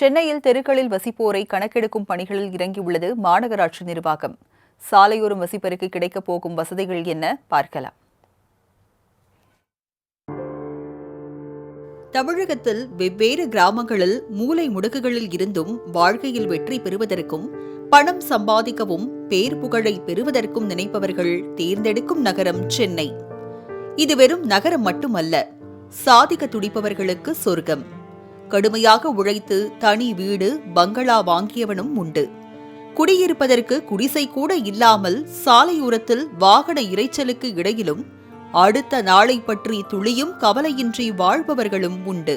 சென்னையில் தெருக்களில் வசிப்போரை கணக்கெடுக்கும் பணிகளில் இறங்கியுள்ளது மாநகராட்சி நிர்வாகம். சாலையோரம் வசிப்பருக்கு கிடைக்கப் போகும் வசதிகள் என்ன பார்க்கலாம். தமிழகத்தில் வெவ்வேறு கிராமங்களில் மூலை முடுக்குகளில் இருந்தும் வாழ்க்கையில் வெற்றி பெறுவதற்கும் பணம் சம்பாதிக்கவும் பேர் புகழை பெறுவதற்கும் நினைப்பவர்கள் தேர்ந்தெடுக்கும் நகரம் சென்னை. இது வெறும் நகரம் மட்டுமல்ல, சாதிக்க துடிப்பவர்களுக்கு சொர்க்கம். கடுமையாக உழைத்து தனி வீடு பங்களா வாங்கியவனும் உண்டு. குடியிருப்பதற்கு குடிசை கூட இல்லாமல் சாலையோரத்தில் வாகன இரைச்சலுக்கு இடையிலும் அடுத்த நாளை பற்றி துளியும் கவலையின்றி வாழ்பவர்களும் உண்டு.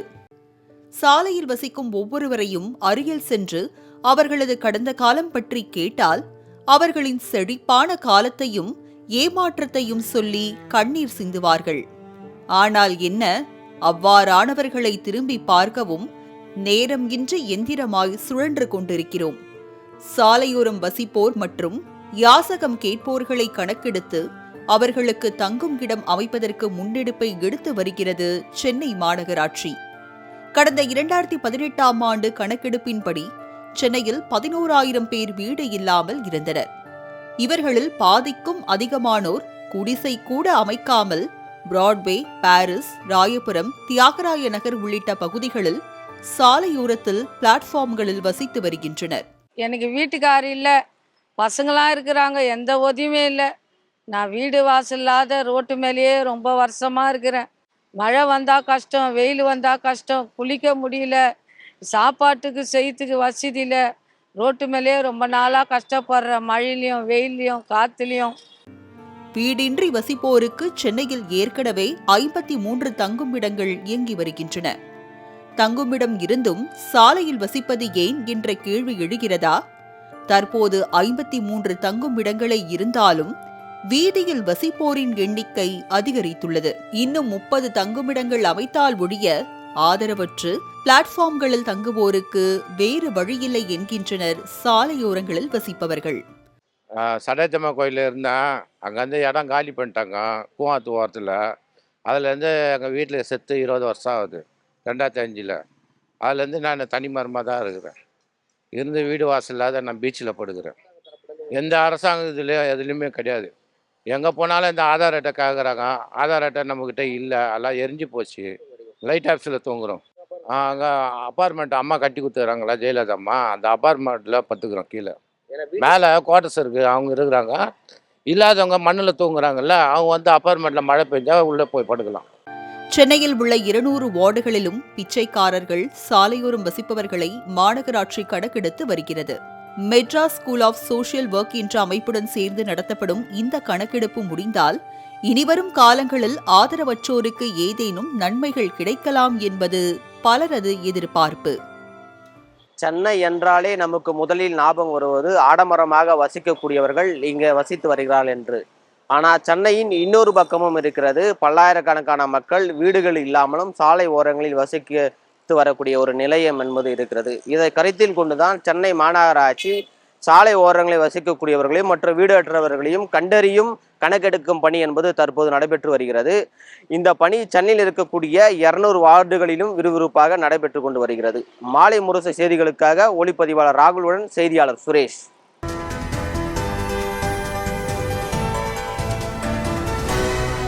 சாலையில் வசிக்கும் ஒவ்வொருவரையும் அருகில் சென்று அவர்களது கடந்த காலம் பற்றி கேட்டால் அவர்களின் செழிப்பான காலத்தையும் ஏமாற்றத்தையும் சொல்லி கண்ணீர் சிந்துவார்கள். ஆனால் என்ன, அவ்வாறானவர்களை திரும்பி பார்க்கவும் நேரம் இன்றி எந்திரமாய் சுழன்று கொண்டிருக்கிறோம். சாலையோரம் வசிப்போர் மற்றும் யாசகம் கேட்போர்களை கணக்கெடுத்து அவர்களுக்கு தங்கும் இடம் அமைப்பதற்கு முன்னெடுப்பை எடுத்து வருகிறது சென்னை மாநகராட்சி. கடந்த 2018ஆம் ஆண்டு கணக்கெடுப்பின்படி சென்னையில் 11,000 பேர் வீடு இல்லாமல் இருந்தனர். இவர்களில் பாதிக்கும் அதிகமானோர் குடிசை கூட அமைக்காமல் பிராட்வே, பாரிஸ், ராயபுரம், தியாகராய நகர் உள்ளிட்ட பகுதிகளில் சாலையோரத்தில் பிளாட்ஃபார்ம்களில் வசித்து வருகின்றனர். எனக்கு வீட்டுக்காரர் இல்லை, பசங்களாம் இருக்கிறாங்க, எந்த உதவியுமே இல்லை. நான் வீடு வாசல் இல்லாத ரோட்டு மேலேயே ரொம்ப வருஷமாக இருக்கிறேன். மழை வந்தால் கஷ்டம், வெயில் வந்தால் கஷ்டம், குளிக்க முடியல, சாப்பாட்டுக்கு செய்யறதுக்கு வசதி இல்லை. ரோட்டு மேலேயே ரொம்ப நாளாக கஷ்டப்படுறேன், மழையிலையும் வெயிலையும் காற்றுலையும். வீடின்றி வசிப்போருக்கு சென்னையில் ஏற்கனவே 53 தங்குமிடங்கள் இயங்கி வருகின்றன. தங்குமிடம் இருந்தும் சாலையில் வசிப்பது ஏன் என்ற கேள்வி எழுகிறதா? தற்போது 53 தங்குமிடங்களே இருந்தாலும் வீதியில் வசிப்போரின் எண்ணிக்கை அதிகரித்துள்ளது. இன்னும் 30 தங்குமிடங்கள் அமைத்தால் ஒழிய ஆதரவற்று பிளாட்ஃபார்ம்களில் தங்குவோருக்கு வேறு வழியில்லை என்கின்றனர் சாலையோரங்களில் வசிப்பவர்கள். சடையத்தம்மா கோயில் இருந்தேன், அங்கேருந்து இடம் காலி பண்ணிட்டாங்க கூவாத்து ஓரத்தில். அதுலேருந்து எங்கள் வீட்டில் செத்து 20 வருஷம் ஆகுது, 2005. அதுலேருந்து நான் தனிமரமாக தான் இருக்கிறேன். இருந்து வீடு வாசல் இல்லாத நான் பீச்சில் படுக்கிறேன். எந்த அரசாங்கத்துலேயும் எதுலேயுமே கிடையாது. எங்கே போனாலும் இந்த ஆதார் அட்டை கேட்குறாங்க. ஆதார் அட்டை நம்மக்கிட்ட இல்லை, எல்லாம் எரிஞ்சு போச்சு. லைட் ஆஃபீஸில் தூங்குறோம். அங்கே அப்பார்ட்மெண்ட் அம்மா கட்டி கொடுத்துக்கிறாங்களா ஜெயலலிதா அம்மா, அந்த அப்பார்ட்மெண்ட்டில் பத்துக்கிறோம். கீழே மேலே குவார்ட்டர்ஸ் இருக்குது, அவங்க இருக்கிறாங்க. இல்லாதவங்க மண்ணில் தூங்குறாங்கல்ல, அவங்க வந்து அப்பார்ட்மெண்ட்டில் மழை பெஞ்சா உள்ளே போய் படுக்கலாம். சென்னையில் உள்ள 200 வார்டுகளிலும் பிச்சைக்காரர்கள், சாலையோரம் வசிப்பவர்களை மாநகராட்சி கணக்கெடுத்து வருகிறது. Madras school of social work என்ற அமைப்புடன் சேர்ந்து நடத்தப்படும் இந்த கணக்கெடுப்பு முடிந்தால் இனிவரும் காலங்களில் ஆதரவற்றோருக்கு ஏதேனும் நன்மைகள் கிடைக்கலாம் என்பது பலரது எதிர்பார்ப்பு. சென்னை என்றாலே நமக்கு முதலில் ஞாபகம் வருவது ஆடம்பரமாக வசிக்கக்கூடியவர்கள் இங்கே வசித்து வருகிறார்கள் என்று. ஆனால் சென்னையின் இன்னொரு பக்கமும் இருக்கிறது. பல்லாயிரக்கணக்கான மக்கள் வீடுகள் இல்லாமலும் சாலை ஓரங்களில் வசித்து வரக்கூடிய ஒரு நிலையம் என்பது இருக்கிறது. இதை கருத்தில் கொண்டுதான் சென்னை மாநகராட்சி சாலை ஓரங்களில் வசிக்கக்கூடியவர்களையும் மற்ற வீடற்றவர்களையும் கண்டறியும் கணக்கெடுக்கும் பணி என்பது தற்போது நடைபெற்று வருகிறது. இந்த பணி சென்னையில் இருக்கக்கூடிய 200 வார்டுகளிலும் விறுவிறுப்பாக நடைபெற்று கொண்டு வருகிறது. மாலை முரசு செய்திகளுக்காக ஒளிப்பதிவாளர் ராகுலுடன் செய்தியாளர் சுரேஷ்.